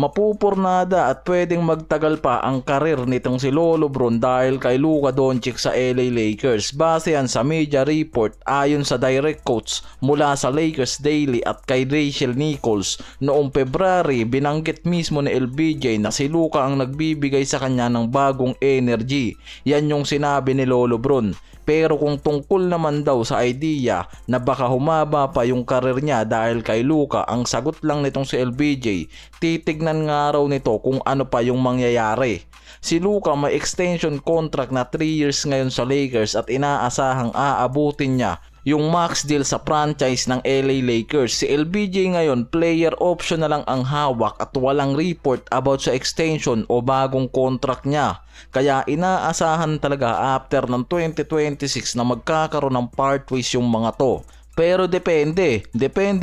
mapupurnada at pwedeng magtagal pa ang karir nitong si Lolo Bron dahil kay Luka Doncic sa LA Lakers. Base yan sa media report ayon sa direct quotes mula sa Lakers Daily at kay Rachel Nichols. Noong February, binanggit mismo ni LBJ na si Luka ang nagbibigay sa kanya ng bagong energy. Yan yung sinabi ni Lolo Bron. Pero kung tungkol naman daw sa idea na baka humaba pa yung karir niya dahil kay Luka, ang sagot lang nitong si LBJ, titignan nga raw nito kung ano pa yung mangyayari. Si Luka may extension contract na 3 years ngayon sa Lakers at inaasahang aabutin niya yung max deal sa franchise ng LA Lakers. Si LBJ ngayon player option na lang ang hawak at walang report about sa extension o bagong contract niya. Kaya inaasahan talaga after ng 2026 na magkakaroon ng part ways yung mga to. Pero depende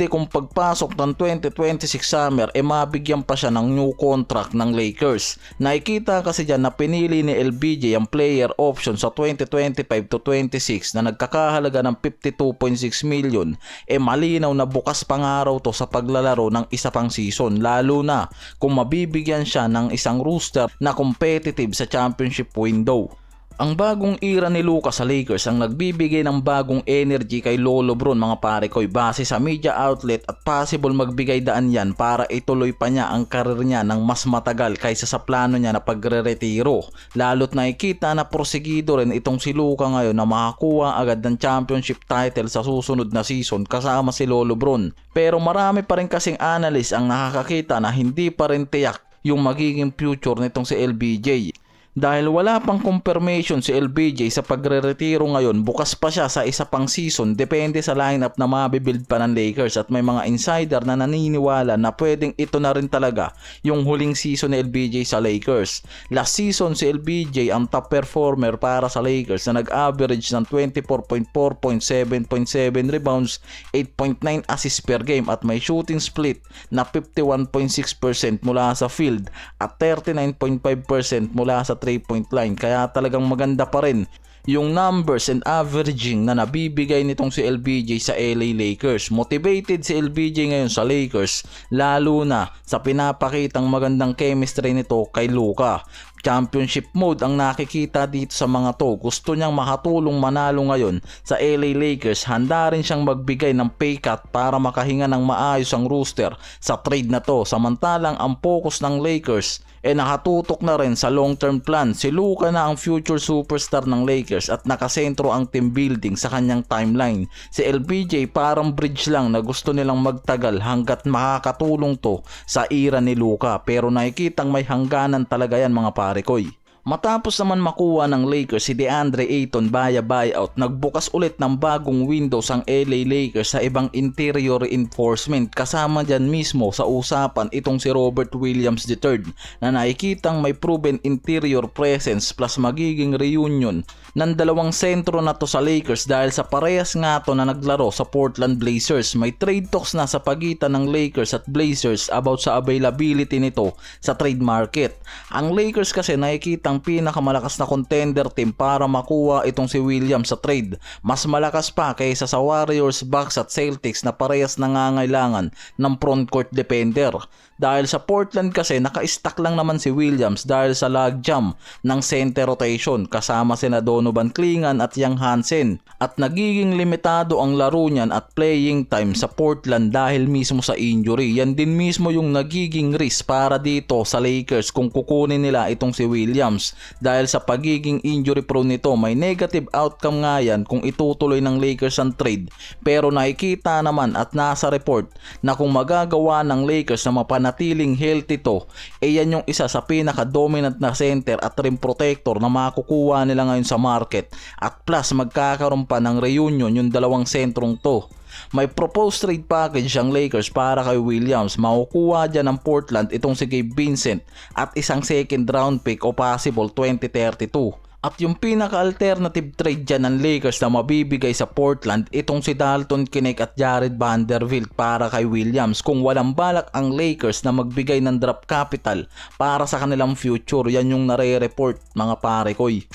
kung pagpasok ng 2026 summer mabigyan pa siya ng new contract ng Lakers. Nakikita kasi dyan na pinili ni LBJ ang player option sa 2025 to 26 na nagkakahalaga ng 52.6 million. Malinaw na bukas pa nga raw to sa paglalaro ng isa pang season, lalo na kung mabibigyan siya ng isang roster na competitive sa championship window. Ang bagong era ni Luka sa Lakers ang nagbibigay ng bagong energy kay Lolo Bron, mga pare ko'y, base sa media outlet, at possible magbigay daan yan para ituloy pa niya ang karir niya ng mas matagal kaysa sa plano niya na pagre-retiro. Lalo't nakikita na prosigido rin itong si Luka ngayon na makakuha agad ng championship title sa susunod na season kasama si Lolo Bron. Pero marami pa rin kasing analyst ang nakakakita na hindi pa rin tiyak yung magiging future nitong si LBJ. Dahil wala pang confirmation si LBJ sa pagre-retiro ngayon, bukas pa siya sa isa pang season, depende sa lineup na mabibuild pa ng Lakers, at may mga insider na naniniwala na pwedeng ito na rin talaga yung huling season ni LBJ sa Lakers. Last season si LBJ ang top performer para sa Lakers na nag-average ng 24.4 points, 7.7 rebounds, 8.9 assists per game at may shooting split na 51.6% mula sa field at 39.5% mula sa 3-point line. Kaya talagang maganda pa rin yung numbers and averaging na nabibigay nitong si LBJ sa LA Lakers. Motivated si LBJ ngayon sa Lakers, lalo na sa pinapakitang magandang chemistry nito kay Luka. Championship mode ang nakikita dito sa mga to. Gusto niyang makatulong manalo ngayon sa LA Lakers. Handa rin siyang magbigay ng pay cut para makahinga ng maayos ang roster sa trade na to. Samantalang ang focus ng Lakers nakatutok na rin sa long-term plan. Si Luka na ang future superstar ng Lakers at nakasentro ang team building sa kanyang timeline. Si LBJ parang bridge lang na gusto nilang magtagal hanggat makakatulong to sa era ni Luka. Pero nakikitang may hangganan talaga yan, mga pare ko'y. Matapos naman makuha ng Lakers si DeAndre Ayton via buyout, nagbukas ulit ng bagong windows ang LA Lakers sa ibang interior reinforcement. Kasama dyan mismo sa usapan itong si Robert Williams III na nakikitang may proven interior presence plus magiging reunion ng dalawang sentro na to sa Lakers dahil sa parehas nga to na naglaro sa Portland Blazers. May trade talks na sa pagitan ng Lakers at Blazers about sa availability nito sa trade market. Ang Lakers kasi nakikitang pinakamalakas na contender team para makuha itong si Williams sa trade. Mas malakas pa kaysa sa Warriors, Bucks at Celtics na parehas nangangailangan ng frontcourt defender. Dahil sa Portland kasi naka-stack lang naman si Williams dahil sa logjam ng center rotation kasama sina Donovan Clingan at Young Hansen, at nagiging limitado ang laro niyan at playing time sa Portland dahil mismo sa injury. Yan din mismo yung nagiging risk para dito sa Lakers kung kukunin nila itong si Williams. Dahil sa pagiging injury prone nito, may negative outcome nga yan kung itutuloy ng Lakers ang trade. Pero nakikita naman at nasa report na kung magagawa ng Lakers na mapanatiling healthy to, yan yung isa sa pinaka-dominant na center at rim protector na makukuha nila ngayon sa market. At plus magkakaroon pa ng reunion yung dalawang sentrong to. May proposed trade package ang Lakers para kay Williams. Makukuha dyan ng Portland itong si Gabe Vincent at isang second round pick o possible 2032. At yung pinaka-alternative trade dyan ng Lakers na mabibigay sa Portland, itong si Dalton Knecht at Jared Vanderbilt para kay Williams. Kung walang balak ang Lakers na magbigay ng draft capital para sa kanilang future, yan yung nare-report, mga pare ko'y.